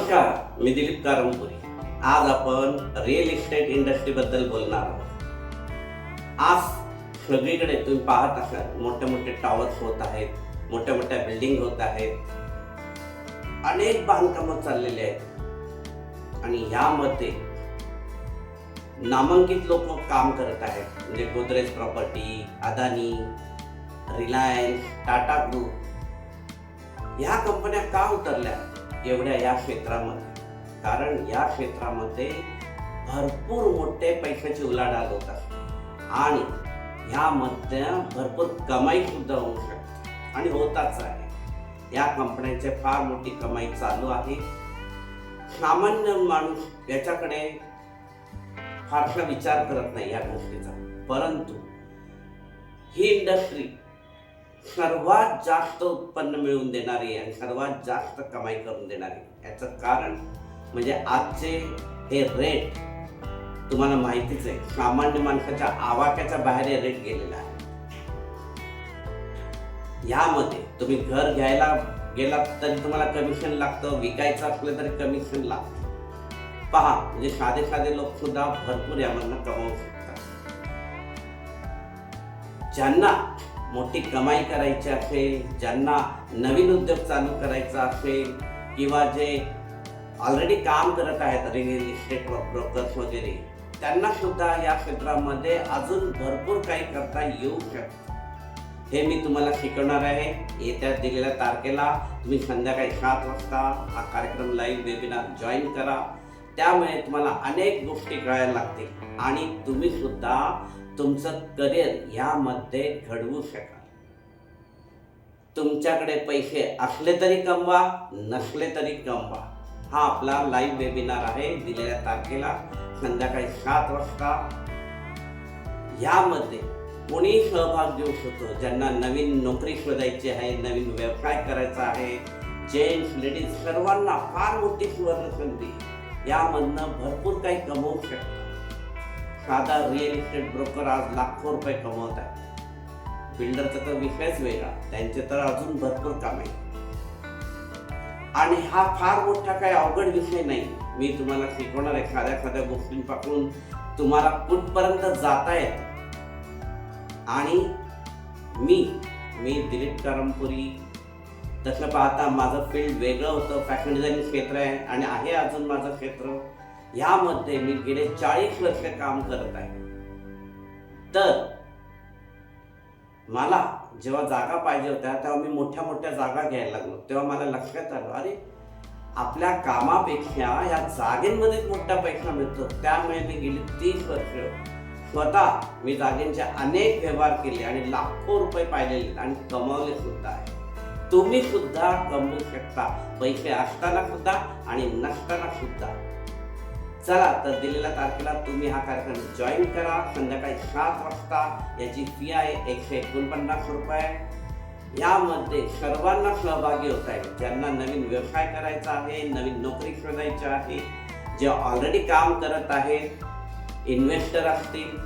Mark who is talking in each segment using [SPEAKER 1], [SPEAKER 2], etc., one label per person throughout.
[SPEAKER 1] नमस्कार, मी दिलीप कारंपुरी. आज आपण रिअल इस्टेट इंडस्ट्री बद्दल बोलणार आहोत. आज सगळीकडे तुम्ही पाहत असाल मोठे मोठे टॉवर्स होत आहेत, मोठ्या मोठ्या बिल्डिंग होत आहेत, अनेक बांधकामं चाललेली आहेत आणि यामध्ये नामांकित लोक काम करत आहेत. म्हणजे Godrej property, Adani, Reliance, Tata group या कंपन्या का उतरल्या एवढ्या या क्षेत्रामध्ये? कारण या क्षेत्रामध्ये भरपूर मोठे पैशाची उलाढाल होत असते आणि ह्यामध्ये भरपूर कमाई सुद्धा होऊ शकते आणि होताच आहे. या कंपन्यांचे फार मोठी कमाई चालू आहे. सामान्य माणूस याच्याकडे फारसा विचार करत नाही या गोष्टीचा, परंतु ही इंडस्ट्री सर्वात जास्त उत्पन्न मिळवून देणारी आणि सर्वात जास्त कमाई करून देणारी. याचं कारण म्हणजे आजचे हे रेट तुम्हाला माहितीच आहे, सामान्य माणसाच्या आवाक्याच्या बाहेर हे रेट गेलेला आहे. यामध्ये तुम्ही घर घ्यायला गेलात तरी तुम्हाला कमिशन लागतं, विकायचं असलं तरी कमिशन लागतं. पहा, म्हणजे साधे साधे लोक सुद्धा भरपूर यामधनं कमवू शकतात. ज्यांना मोठी कमाई करायची असेल, ज्यांना नवीन उद्योग चालू करायचा असेल किंवा जे ऑलरेडी काम करत आहेत रिअल इस्टेट ब्रोकर्स वगैरे, त्यांना सुद्धा या क्षेत्रामध्ये अजून भरपूर काही करता येऊ शकतं. हे मी तुम्हाला शिकवणार आहे. येत्या दिलेल्या तारखेला तुम्ही संध्याकाळी 7 वाजता हा कार्यक्रम लाईव्ह वेबिनार जॉईन करा. त्यामुळे तुम्हाला अनेक गोष्टी कळायला लागतील आणि तुम्ही सुद्धा तुमचं करिअर यामध्ये घडवू शकाल. तुमच्याकडे पैसे असले तरी कमवा, नसले तरी कमवा. हा आपला लाईव्ह वेबिनार आहे दिलेल्या तारखेला संध्याकाळी 7 वाजता. यामध्ये कोणी सहभाग घेऊ शकतो. ज्यांना नवीन नोकरी शोधायची आहे, नवीन व्यवसाय करायचा आहे, जेंट्स लेडीज सर्वांना फार मोठी सुवर्ण संधी. यामधनं भरपूर काही कमवू शकतात. साधा रिअल इस्टेट ब्रोकर आज लाखो रुपये कमवत आहे. बिल्डरचा तर विषयच वेगळा, त्यांचे तर अजून भरपूर काम आहे. आणि हा फार मोठा काही अवघड विषय नाही. मी तुम्हाला शिकवणार आहे साध्या गोष्टींपासून तुम्हाला कुठपर्यंत जाता येतं. आणि मी दिलीप कारंपुरी. तसं पाहता माझं फील्ड वेगळं होतं, फॅशन डिझायनिंग क्षेत्र आहे आणि आहे अजून माझं क्षेत्र. यामध्ये मी गेले 40 वर्ष काम करत आहे. तर मला जेव्हा जागा पाहिजे होत्या तेव्हा मी मोठ्या मोठ्या जागा घ्यायला लागलो. तेव्हा मला लक्षात आलं, अरे आपल्या कामापेक्षा या जागेंमध्ये मोठा पैसा मिळतो. त्यामुळे मी गेली 30 वर्ष स्वतः मी जागेंचे अनेक व्यवहार केले आणि लाखो रुपये पाहिलेले आणि कमावले सुद्धा आहे. तुम्ही सुद्धा कमवू शकता, पैसे असताना सुद्धा आणि नसताना सुद्धा. चला तर दिलेल्या तारखेला तुम्ही हा कार्यक्रम जॉईन करा. संध्याकाळी 7 वाजता. याची फी आहे 149 रुपये. यामध्ये सर्वांना सहभागी होत आहे. ज्यांना नवीन व्यवसाय करायचा आहे, नवीन नोकरी शोधायची आहे, जे ऑलरेडी काम करत आहेत, इन्व्हेस्टर असतील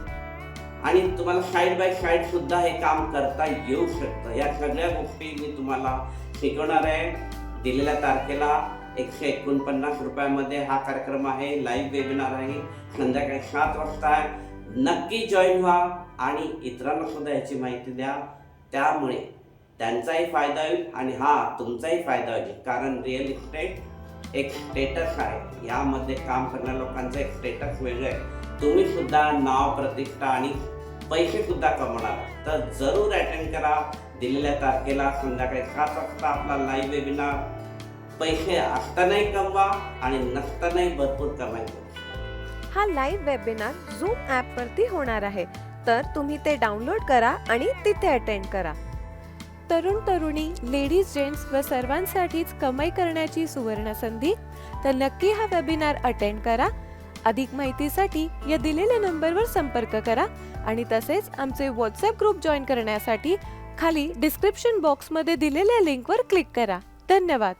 [SPEAKER 1] आणि तुम्हाला साईड बाय साईड सुद्धा हे काम करता येऊ शकतं. या सगळ्या गोष्टी मी तुम्हाला शिकवणार आहे. दिलेल्या तारखेला 149 रुपयामध्ये हा कार्यक्रम आहे, लाईव्ह वेबिनार आहे, संध्याकाळी 7 वाजता आहे. नक्की जॉईन व्हा आणि इतरांना सुद्धा याची माहिती द्या. त्यामुळे त्यांचाही फायदा होईल आणि तुमचाही फायदा होईल. कारण रिअल इस्टेट एक स्टेटस आहे. यामध्ये काम करणाऱ्या लोकांचं एक स्टेटस वेगळं आहे. तुम्ही सुद्धा नाव, प्रतिष्ठा आणि पैसे सुद्धा कमवणार. तर जरूर अटेंड करा. दिलेल्या तारखेला संध्याकाळी 7 वाजता आपला लाईव्ह वेबिनार. पैसे असतानाही कमवा आणि नसतानाही भरपूर कमाई करा.
[SPEAKER 2] हा लाईव्ह वेबिनार झूम ॲप वरती होणार आहे, तर तुम्ही ते डाउनलोड करा आणि तिथे अटेंड करा. तरुण तरुणी, लेडीज, जेंट्स व सर्वांसाठीच कमाई करण्याची सुवर्ण संधी. तर नक्की हा वेबिनार अटेंड करा. अधिक माहितीसाठी या दिलेल्या नंबरवर संपर्क करा आणि तसेच आमचे व्हॉट्सॲप ग्रुप जॉईन करण्यासाठी खाली डिस्क्रिप्शन बॉक्समध्ये दिलेल्या लिंकवर क्लिक करा. धन्यवाद.